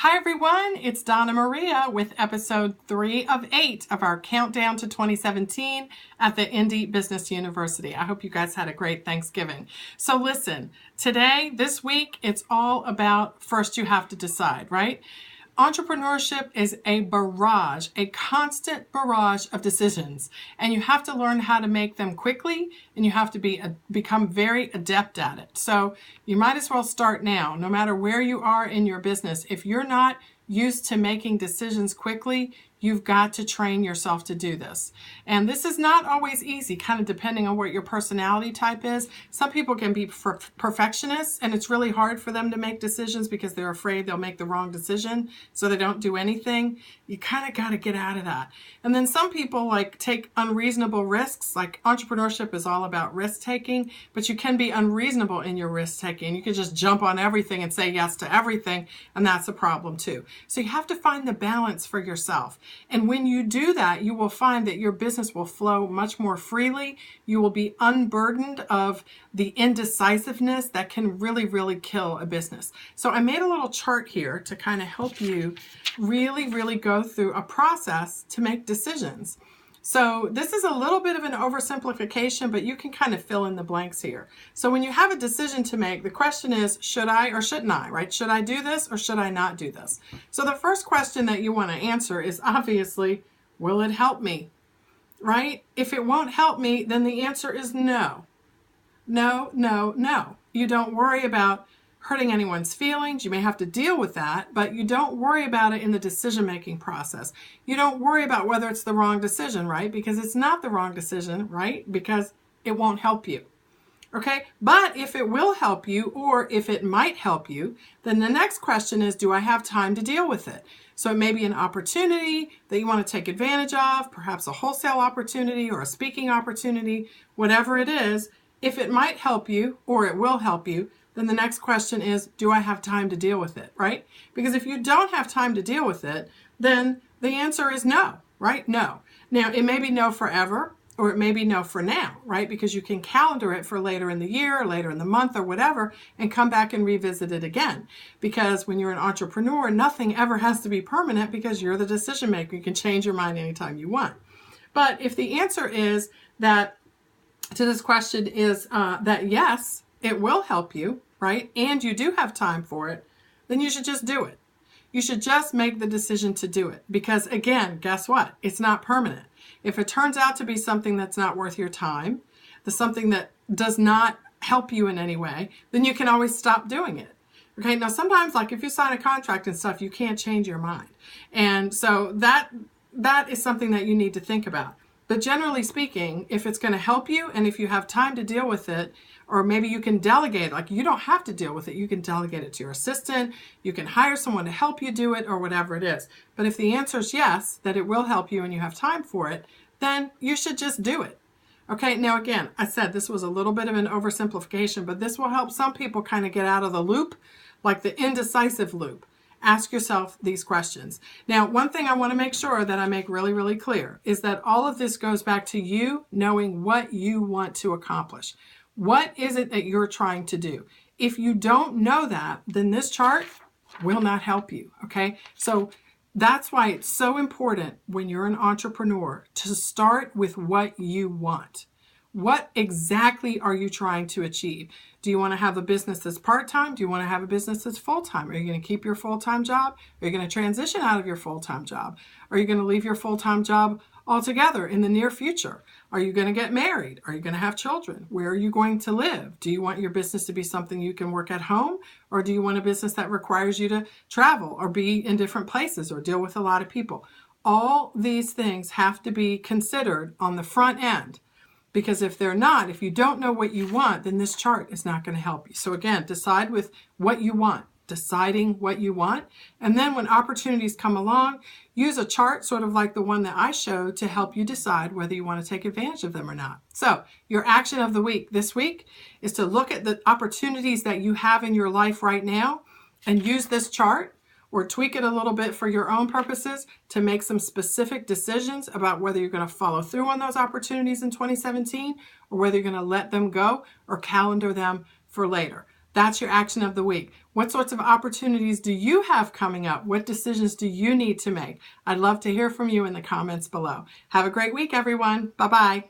Hi everyone, it's Donna Maria with episode 3 of 8 of our countdown to 2017 at the Indy Business University. I hope you guys had a great Thanksgiving. So listen, this week, it's all about first you have to decide, right? Entrepreneurship is a barrage, a constant barrage of decisions, and you have to learn how to make them quickly, and you have to become very adept at it. So you might as well start now, no matter where you are in your business. If you're not used to making decisions quickly, you've got to train yourself to do this. And this is not always easy, kind of depending on what your personality type is. Some people can be perfectionists, and it's really hard for them to make decisions because they're afraid they'll make the wrong decision, so they don't do anything. You kind of got to get out of that. And then some people take unreasonable risks. Like entrepreneurship is all about risk taking, but you can be unreasonable in your risk taking. You can just jump on everything and say yes to everything, and that's a problem too. So you have to find the balance for yourself. And when you do that, you will find that your business will flow much more freely. You will be unburdened of the indecisiveness that can really, really kill a business. So I made a little chart here to kind of help you really, really go through a process to make decisions. So this is a little bit of an oversimplification, but you can kind of fill in the blanks here. So when you have a decision to make, the question is, should I or shouldn't I, right? Should I do this or should I not do this? So the first question that you want to answer is obviously, will it help me, right? If it won't help me, then the answer is no. No, no, no. You don't worry about hurting anyone's feelings. You may have to deal with that, but you don't worry about it in the decision-making process. You don't worry about whether it's the wrong decision, right? Because it's not the wrong decision, right? Because it won't help you. Okay? But if it will help you, or if it might help you, then the next question is, do I have time to deal with it? So it may be an opportunity that you want to take advantage of, perhaps a wholesale opportunity or a speaking opportunity, whatever it is. If it might help you, or it will help you, then the next question is, do I have time to deal with it, right? Because if you don't have time to deal with it, then the answer is no, right? No. Now, it may be no forever, or it may be no for now, right? Because you can calendar it for later in the year, or later in the month, or whatever, and come back and revisit it again. Because when you're an entrepreneur, nothing ever has to be permanent because you're the decision maker. You can change your mind anytime you want. But if the answer is that, to this question is that yes, it will help you, right? And you do have time for it, then you should just do it. You should just make the decision to do it. Because again, guess what? It's not permanent. If it turns out to be something that's not worth your time, something that does not help you in any way, then you can always stop doing it. Okay, now sometimes if you sign a contract and stuff, you can't change your mind. And so that is something that you need to think about. But generally speaking, if it's going to help you and if you have time to deal with it, or maybe you can delegate, you don't have to deal with it. You can delegate it to your assistant. You can hire someone to help you do it or whatever it is. But if the answer is yes, that it will help you and you have time for it, then you should just do it. Okay, now again, I said this was a little bit of an oversimplification, but this will help some people kind of get out of the loop, like the indecisive loop. Ask yourself these questions. Now, one thing I want to make sure that I make really, really clear is that all of this goes back to you knowing what you want to accomplish. What is it that you're trying to do? If you don't know that, then this chart will not help you, okay? So that's why it's so important when you're an entrepreneur to start with what you want. What exactly are you trying to achieve? Do you want to have a business that's part-time? Do you want to have a business that's full-time? Are you going to keep your full-time job? Are you going to transition out of your full-time job? Are you going to leave your full-time job altogether in the near future? Are you going to get married? Are you going to have children? Where are you going to live? Do you want your business to be something you can work at home? Or do you want a business that requires you to travel or be in different places or deal with a lot of people? All these things have to be considered on the front end. Because if they're not, if you don't know what you want, then this chart is not going to help you. So again, decide with what you want, deciding what you want. And then when opportunities come along, use a chart sort of like the one that I showed to help you decide whether you want to take advantage of them or not. So your action of the week this week is to look at the opportunities that you have in your life right now and use this chart, or tweak it a little bit for your own purposes to make some specific decisions about whether you're going to follow through on those opportunities in 2017 or whether you're going to let them go or calendar them for later. That's your action of the week. What sorts of opportunities do you have coming up? What decisions do you need to make? I'd love to hear from you in the comments below. Have a great week, everyone. Bye-bye.